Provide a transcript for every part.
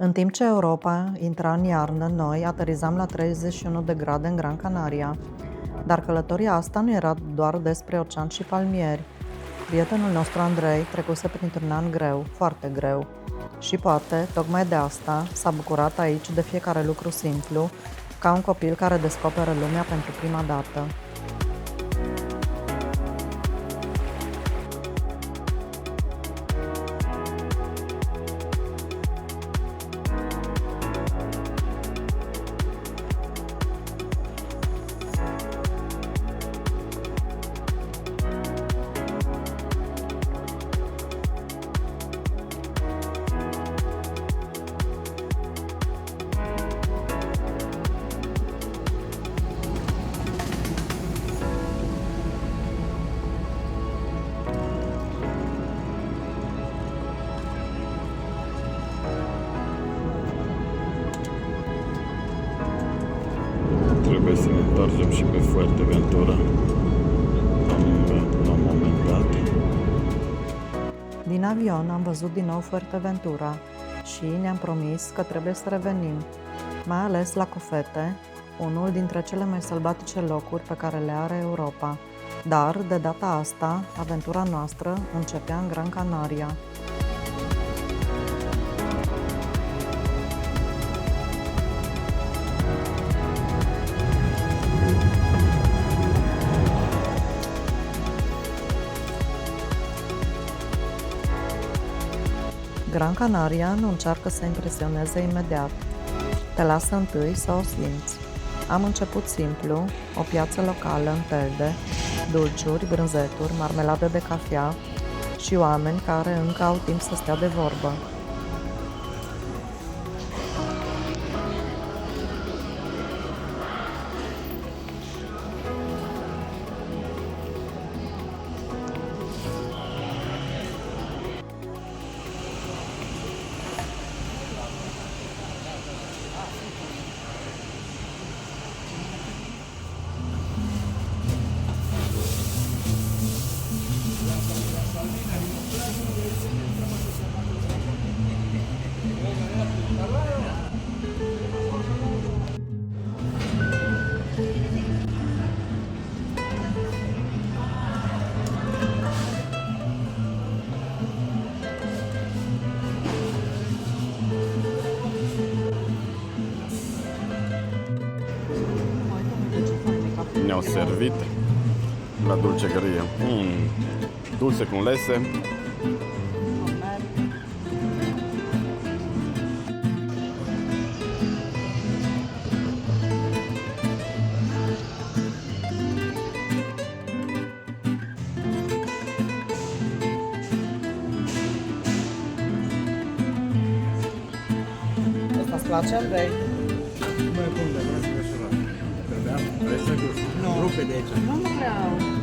În timp ce Europa intra în iarnă, noi aterizam la 31 de grade în Gran Canaria. Dar călătoria asta nu era doar despre ocean și palmieri. Prietenul nostru Andrei trecuse printr-un an greu, foarte greu. Și poate, tocmai de asta, s-a bucurat aici de fiecare lucru simplu, ca un copil care descoperă lumea pentru prima dată. Trebuie să ne întoarcem și pe Fuerteventura la un moment dat. Din avion am văzut din nou Fuerteventura și ne-am promis că trebuie să revenim, mai ales la Cofete, unul dintre cele mai sălbatice locuri pe care le are Europa. Dar, de data asta, aventura noastră începea în Gran Canaria. Gran Canaria nu încearcă să impresioneze imediat. Te lasă întâi să o simți. Am început simplu, o piață locală în Telde, dulciuri, brânzeturi, marmelade de cafea și oameni care încă au timp să stea de vorbă. Ne-au servit la dulcegărie dulce cu lese. Asta îți place, Andrei? Mai bun de vreau să desfărat. Trebuia? Vrei să gust? Nu. Rupe de aici. Nu vreau.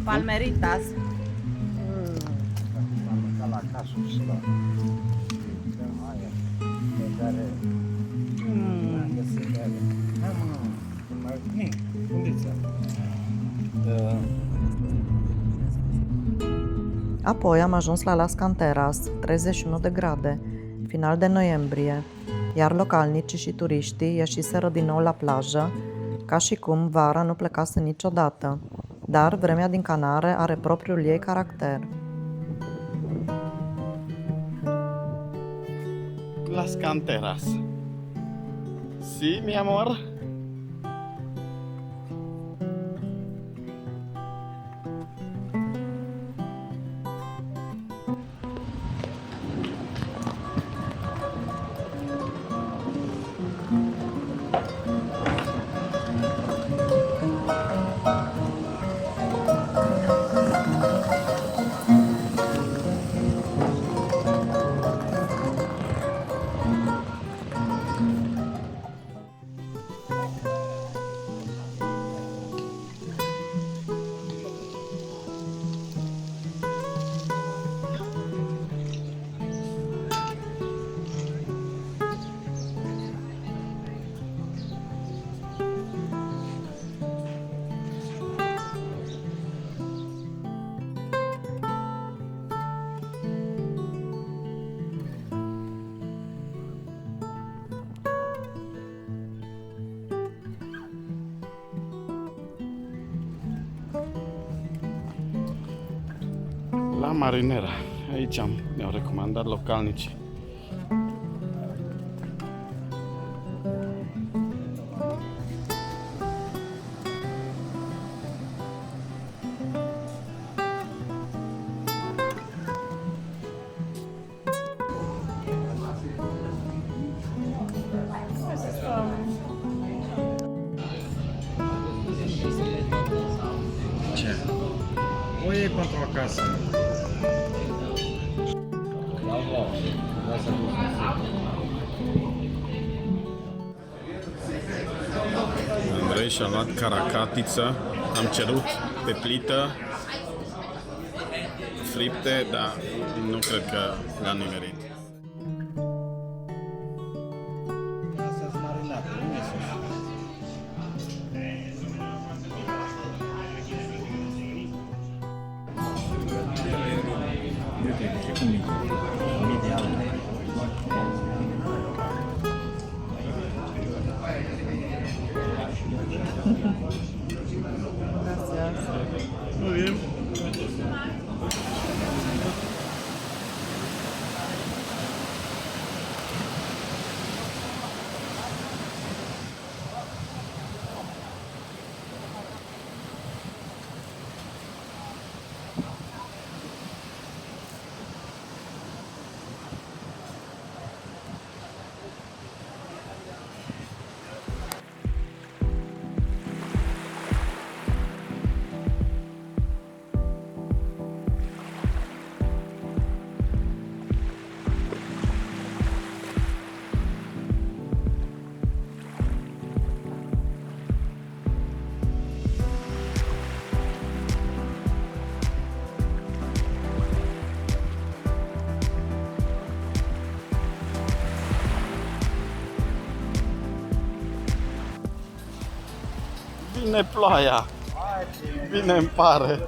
Palmeritas. Am mâncat la casă și la aia pe care am găsit de alea. Hai mă, mai mic, unde-ți Apoi am ajuns la Las Canteras, 31 de grade, final de noiembrie, iar localnicii și turiștii ieșiseră din nou la plajă, ca și cum vara nu plecase niciodată. Dar vremea din Canare are propriul ei caracter. Las Canteras. Sí, mi amor. Marinera. Aici mi-au recomandat localnicii. Ce? O iei pentru acasă. Andrei și-a luat caracatiță. Am cerut pe plită fripte, dar nu cred că le-a nimerit. Astea-s marinate, nu este așa. Uite, e cum e. Ideal. Muy bien. Vine ploaia. Vine în pare.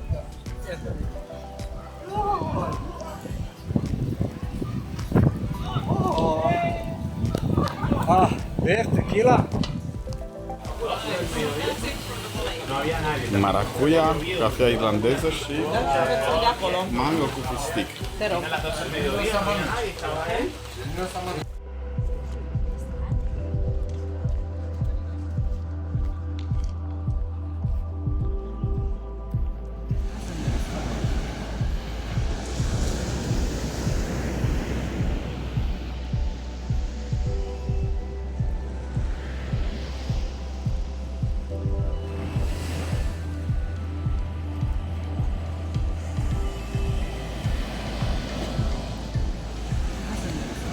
Ah, vezi, tequila? Maracuja, cafea irlandeză și mango cu fistic. Te rog.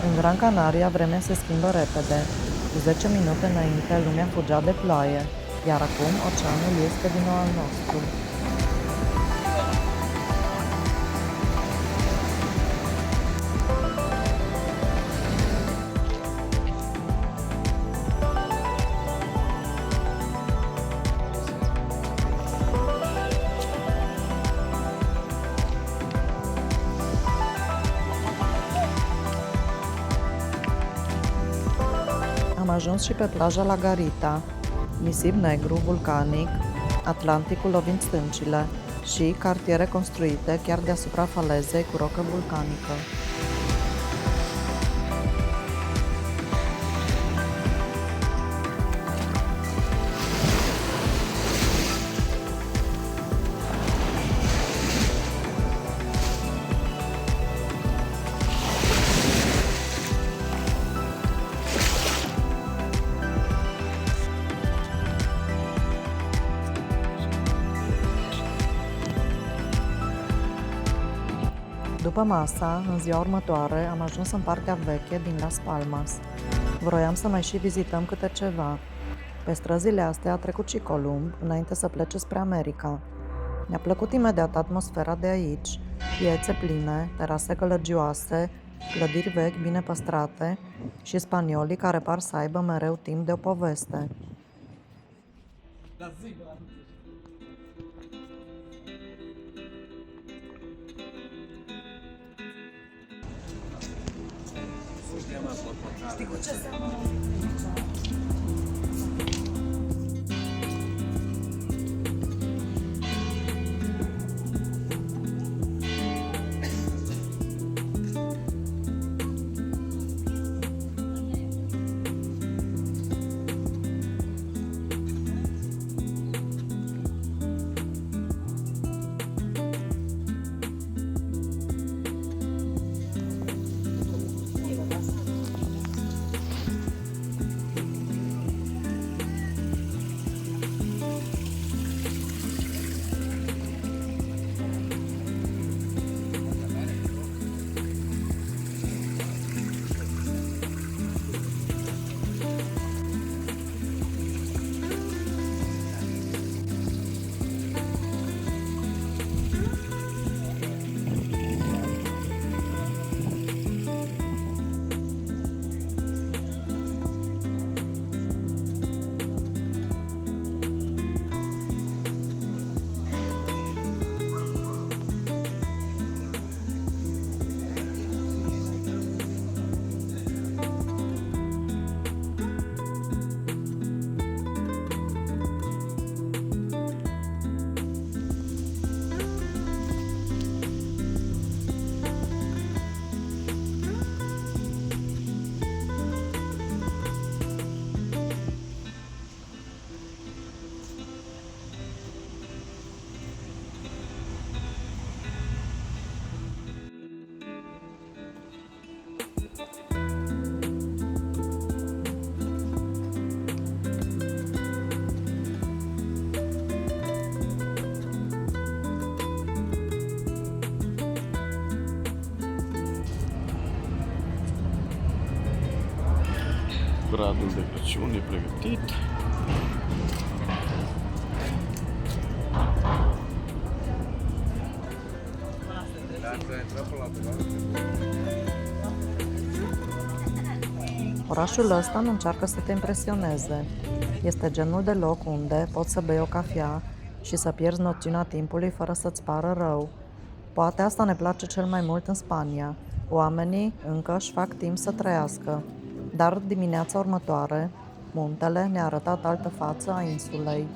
În Gran Canaria vremea se schimbă repede. Cu 10 minute înainte lumea fugea de ploaie, iar acum oceanul este din nou al nostru. Am ajuns și pe plaja La Garita, nisip negru, vulcanic, Atlanticul lovind stâncile și cartiere construite chiar deasupra falezei cu rocă vulcanică. După masa, în ziua următoare, am ajuns în partea veche din Las Palmas. Vroiam să mai și vizităm câte ceva. Pe străzile astea a trecut și Columb, înainte să plece spre America. Mi-a plăcut imediat atmosfera de aici, piețe pline, terase gălăgioase, clădiri vechi bine păstrate și spaniolii care par să aibă mereu timp de o poveste. Bradul de Crăciun e pregătit. Orașul ăsta nu încearcă să te impresioneze. Este genul de loc unde poți să bei o cafea și să pierzi noțiunea timpului fără să-ți pară rău. Poate asta ne place cel mai mult în Spania. Oamenii încă își fac timp să trăiască. Dar dimineața următoare, muntele ne-a arătat altă față a insulei.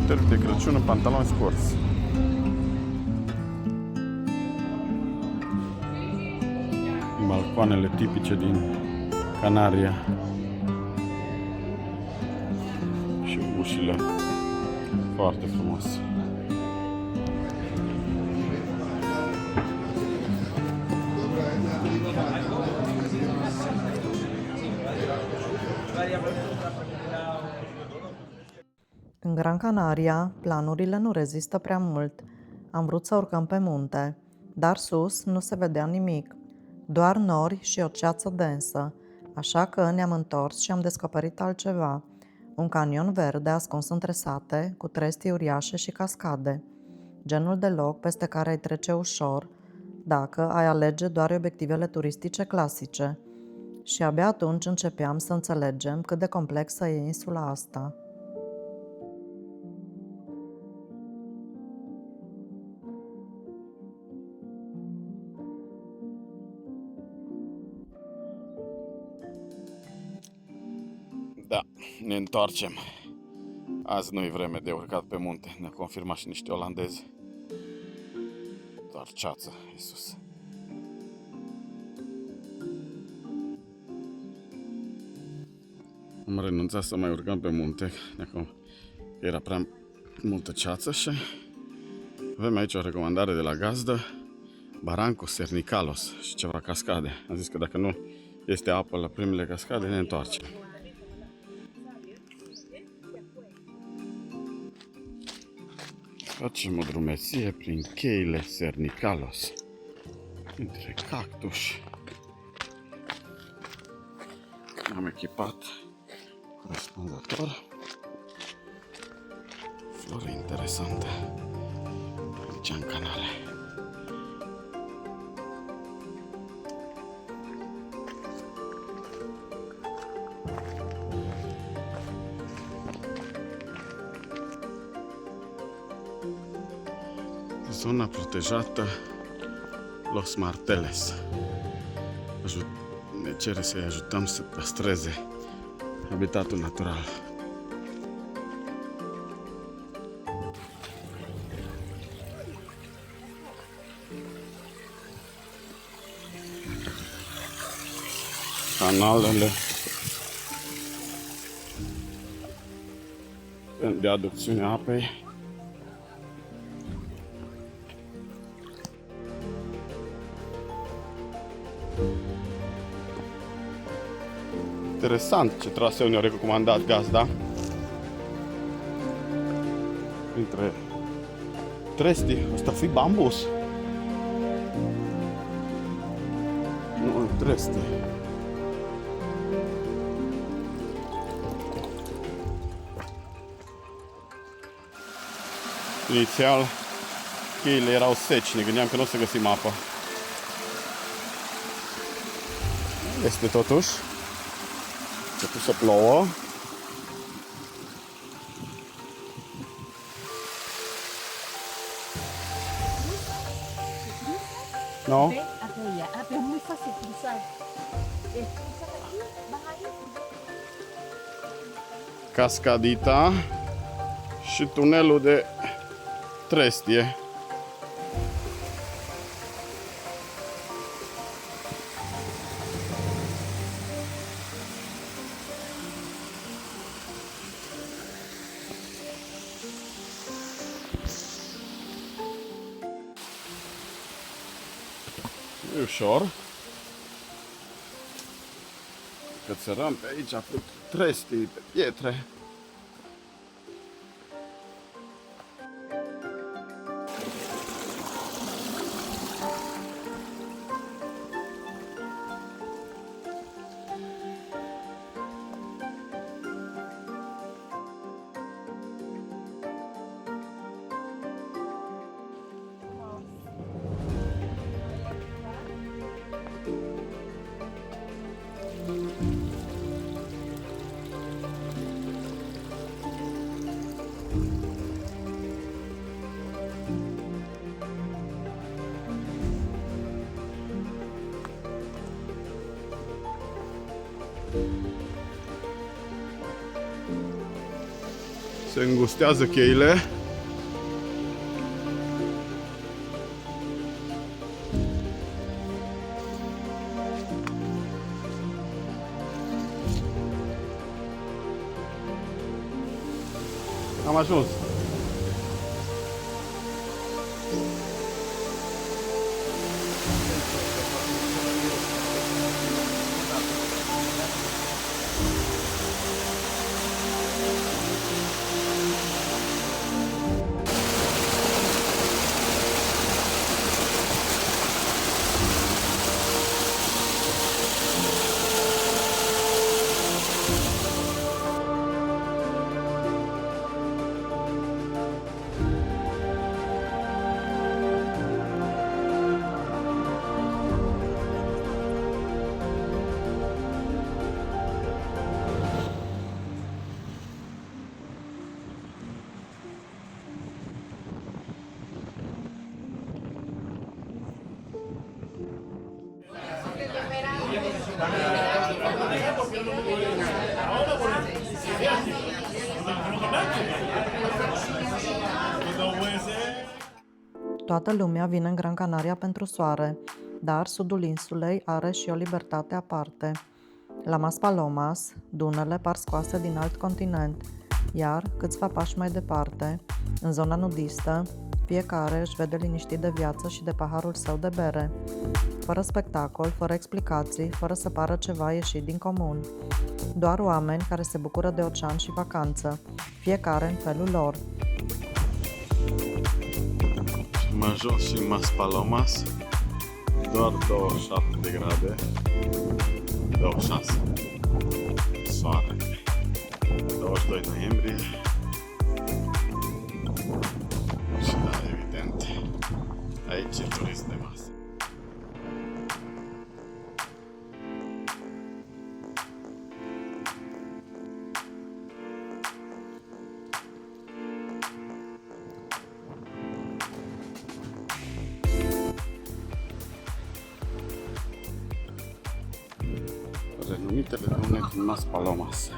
Târg de Crăciun în pantaloni scurți. Balcoanele tipice din Canaria și ușile foarte frumoase. În Gran Canaria, planurile nu rezistă prea mult. Am vrut să urcăm pe munte, dar sus nu se vedea nimic, doar nori și o ceață densă, așa că ne-am întors și am descoperit altceva. Un canion verde ascuns între sate, cu trestii uriașe și cascade. Genul de loc peste care ai trece ușor, dacă ai alege doar obiectivele turistice clasice. Și abia atunci începeam să înțelegem cât de complexă e insula asta. Da, ne întoarcem. Azi nu e vreme de urcat pe munte, ne-au confirmat și niște olandezi. Doar ceață, Iisus. Am renunțat să mai urcăm pe munte, că era prea multă ceață și avem aici o recomandare de la gazdă, Barrancos Cernicalos și ceva cascade. Am zis că dacă nu este apă la primele cascade, ne întoarcem. Facem o drumeție prin cheile Cernicalos, între cactuși. Am echipat corespunzător. Flori interesante aici în canale. Zona protejată Los Marteles. Ne cere să-i ajutăm să păstreze habitatul natural. Canalele de aducțiune a apei. Interesant ce traseu ne-a recomandat gazda. Între tresti, asta fi bambus. Nu, tresti. Inițial, cheile erau seci, ne gândeam că nu o să găsim apă. Este totuși. A început să plouă. No? Apa é muito fácil de usar. Isso aqui, bahaya. Cascadita și tunelul de trestie. Nu-i ușor. Că țărăm pe aici cu trestii, pe pietre. Se îngustează cheile. Am ajuns. Toată lumea vine în Gran Canaria pentru soare, dar sudul insulei are și o libertate aparte. La Maspalomas, dunele par scoase din alt continent, iar câțiva pași mai departe, în zona nudistă, fiecare își vede liniștit de viață și de paharul său de bere, fără spectacol, fără explicații, fără să pară ceva ieșit din comun. Doar oameni care se bucură de ocean și vacanță, fiecare în felul lor. Am ajuns și în Maspalomas, doar 27 de grade, 26 soare, 22 noiembrie și da, evident, aici e turism de masă. Renumitele dune din Maspalomas.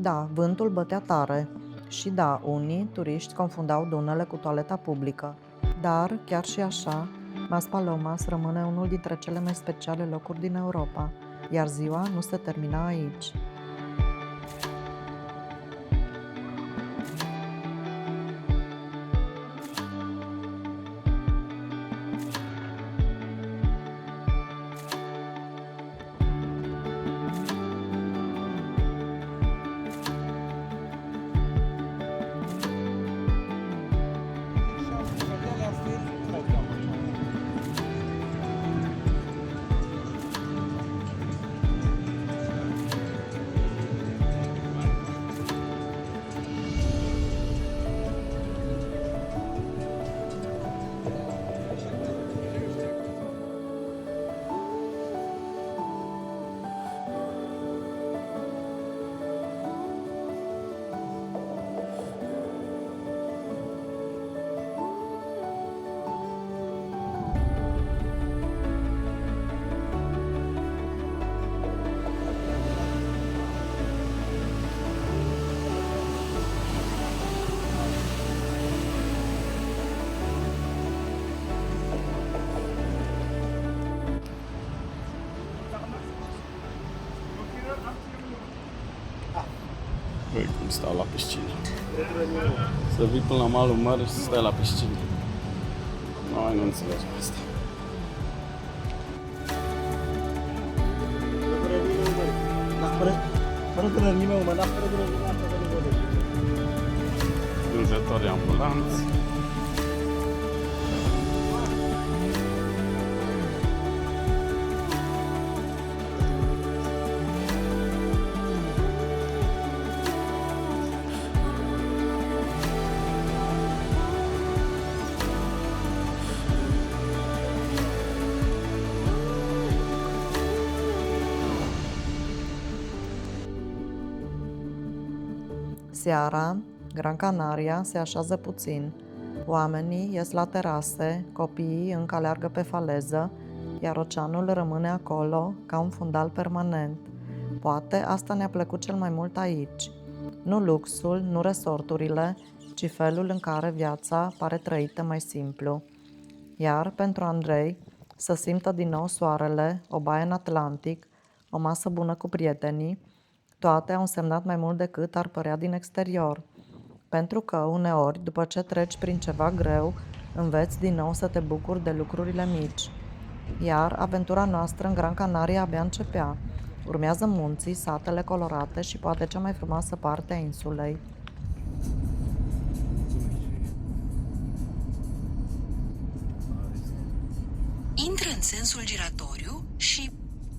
da, vântul bătea tare. Și da, unii turiști confundau dunele cu toaleta publică. Dar, chiar și așa, Maspalomas rămâne unul dintre cele mai speciale locuri din Europa, iar ziua nu se termina aici. Băi, cum stau la piscină. Să vii până la malul mării și să stai la piscină. Noi nu înțelegem asta. Vânzători ambulanți. Seara, Gran Canaria se așează puțin. Oamenii ies la terase, copiii încă aleargă pe faleză, iar oceanul rămâne acolo ca un fundal permanent. Poate asta ne-a plăcut cel mai mult aici. Nu luxul, nu resorturile, ci felul în care viața pare trăită mai simplu. Iar pentru Andrei, să simtă din nou soarele, o baie în Atlantic, o masă bună cu prietenii, toate au însemnat mai mult decât ar părea din exterior. Pentru că, uneori, după ce treci prin ceva greu, înveți din nou să te bucuri de lucrurile mici. Iar aventura noastră în Gran Canaria abia începea. Urmează munții, satele colorate și poate cea mai frumoasă parte a insulei. Intră în sensul giratoriu și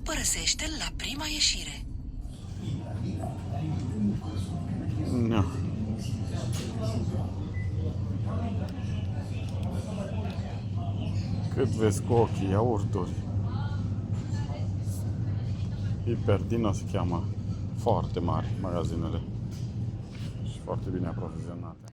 părăsește-l la prima ieșire. No. Cât vezi cu ochii, iaurturi. Hiperdino se cheamă. Foarte mari magazinele și foarte bine aprovizionate.